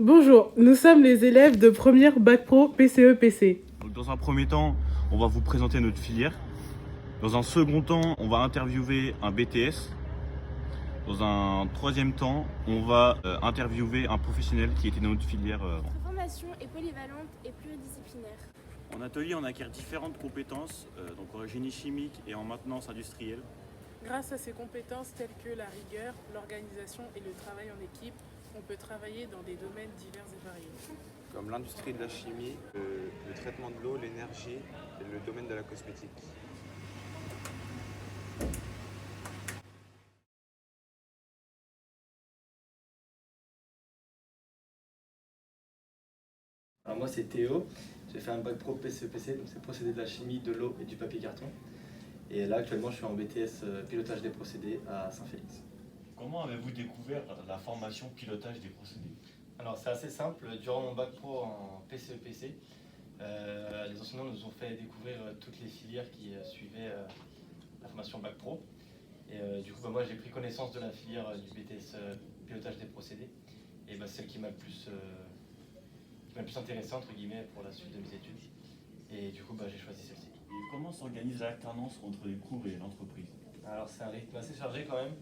Bonjour, nous sommes les élèves de première Bac Pro PCE-PC. Donc dans un premier temps, on va vous présenter notre filière. Dans un second temps, on va interviewer un BTS. Dans un troisième temps, on va interviewer un professionnel qui était dans notre filière. Notre formation est polyvalente et pluridisciplinaire. En atelier, on acquiert différentes compétences, donc en génie chimique et en maintenance industrielle. Grâce à ces compétences telles que la rigueur, l'organisation et le travail en équipe, on peut travailler dans des domaines divers et variés. Comme l'industrie de la chimie, le traitement de l'eau, l'énergie et le domaine de la cosmétique. Alors moi c'est Théo, j'ai fait un bac pro PCE-PC, donc c'est procédé de la chimie, de l'eau et du papier carton. Et là actuellement je suis en BTS pilotage des procédés à Saint-Félix. Comment avez-vous découvert la formation pilotage des procédés? Alors c'est assez simple, durant mon bac pro en PCE-PC, les enseignants nous ont fait découvrir toutes les filières qui suivaient la formation bac pro. Et du coup moi j'ai pris connaissance de la filière du BTS pilotage des procédés, et celle qui m'a le plus intéressé entre guillemets pour la suite de mes études. Et du coup j'ai choisi celle-ci. Et comment s'organise l'alternance entre les cours et l'entreprise? Alors c'est un rythme assez chargé quand même,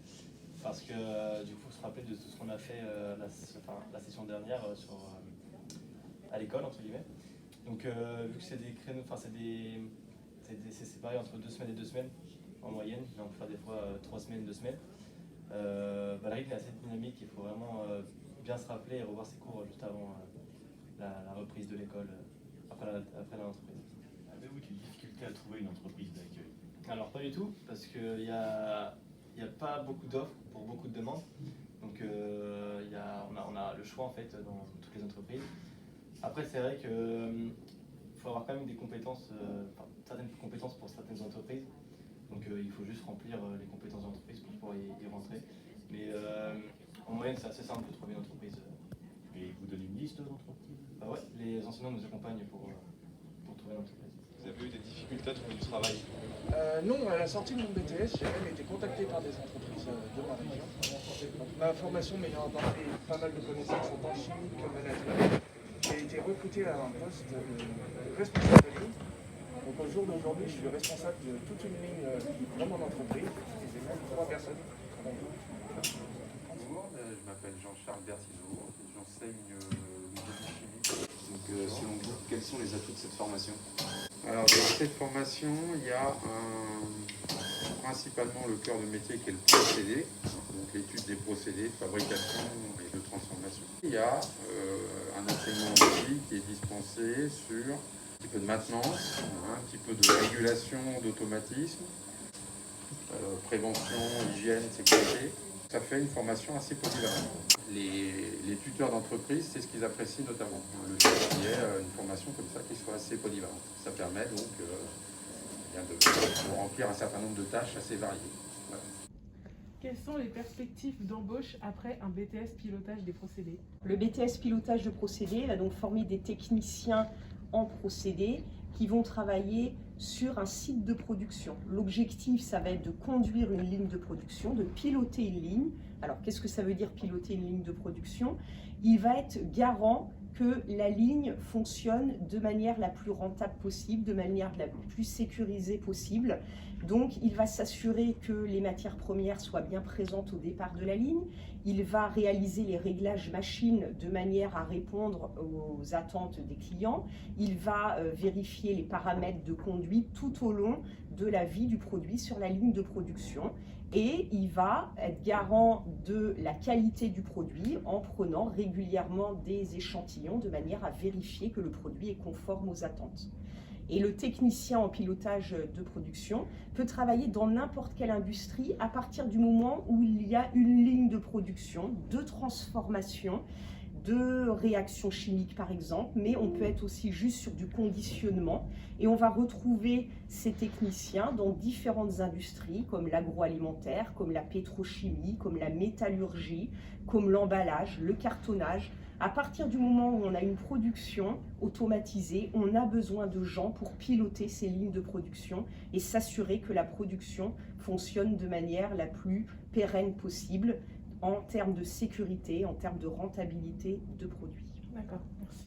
parce que du coup faut se rappeler de tout ce qu'on a fait la session dernière à l'école entre guillemets. Donc vu que c'est des créneaux, c'est séparé entre 2 semaines et 2 semaines en moyenne, mais on peut faire des fois 3 semaines, 2 semaines. Le rythme est assez dynamique, il faut vraiment bien se rappeler et revoir ses cours juste avant la reprise de l'école, après l'entreprise. Avez-vous des difficultés à trouver une entreprise d'accueil? Alors pas du tout, parce qu'il n'y a pas beaucoup d'offres pour beaucoup de demandes. Donc on a le choix en fait dans toutes les entreprises. Après c'est vrai qu'il faut avoir quand même des compétences, certaines compétences pour certaines entreprises. Donc il faut juste remplir les compétences d'entreprise pour pouvoir y rentrer. Mais en moyenne c'est assez simple de trouver une entreprise. Et vous donnez une liste d'entreprises? Ouais, les enseignants nous accompagnent pour trouver une entreprise. Vous avez eu des difficultés à trouver du travail? Non, à la sortie de mon BTS, j'ai même été contacté par des entreprises de ma région. Donc, ma formation m'ayant apporté pas mal de connaissances en tant que chimie que management, j'ai été recruté à un poste de responsable de ligne. Donc au jour d'aujourd'hui, je suis responsable de toute une ligne dans mon entreprise. Et j'ai même 3 personnes qui travaillent. Bonjour, je m'appelle Jean-Charles Bertineau, j'enseigne le génie chimique. Donc selon vous, quels sont les atouts de cette formation? Alors dans cette formation, il y a principalement le cœur de métier qui est le procédé, donc l'étude des procédés de fabrication et de transformation. Il y a un enseignement aussi qui est dispensé sur un petit peu de maintenance, un petit peu de régulation d'automatisme, prévention, hygiène, sécurité. Ça fait une formation assez polyvalente. Les tuteurs d'entreprise, c'est ce qu'ils apprécient notamment. Le fait qu'il y ait une formation comme ça qui soit assez polyvalente. Ça permet donc de remplir un certain nombre de tâches assez variées. Voilà. Quelles sont les perspectives d'embauche après un BTS pilotage des procédés? Le BTS pilotage de procédés va donc former des techniciens en procédés qui vont travailler sur un site de production. L'objectif, ça va être de conduire une ligne de production, de piloter une ligne. Alors, qu'est-ce que ça veut dire piloter une ligne de production? Il va être garant que la ligne fonctionne de manière la plus rentable possible, de manière la plus sécurisée possible. Donc, il va s'assurer que les matières premières soient bien présentes au départ de la ligne. Il va réaliser les réglages machines de manière à répondre aux attentes des clients. Il va vérifier les paramètres de conduite tout au long de la vie du produit sur la ligne de production. Et il va être garant de la qualité du produit en prenant régulièrement des échantillons de manière à vérifier que le produit est conforme aux attentes. Et le technicien en pilotage de production peut travailler dans n'importe quelle industrie à partir du moment où il y a une ligne de production, de transformation, de réactions chimiques par exemple, mais on peut être aussi juste sur du conditionnement. Et on va retrouver ces techniciens dans différentes industries comme l'agroalimentaire, comme la pétrochimie, comme la métallurgie, comme l'emballage, le cartonnage. À partir du moment où on a une production automatisée, on a besoin de gens pour piloter ces lignes de production et s'assurer que la production fonctionne de manière la plus pérenne possible en termes de sécurité, en termes de rentabilité de produits. D'accord, merci.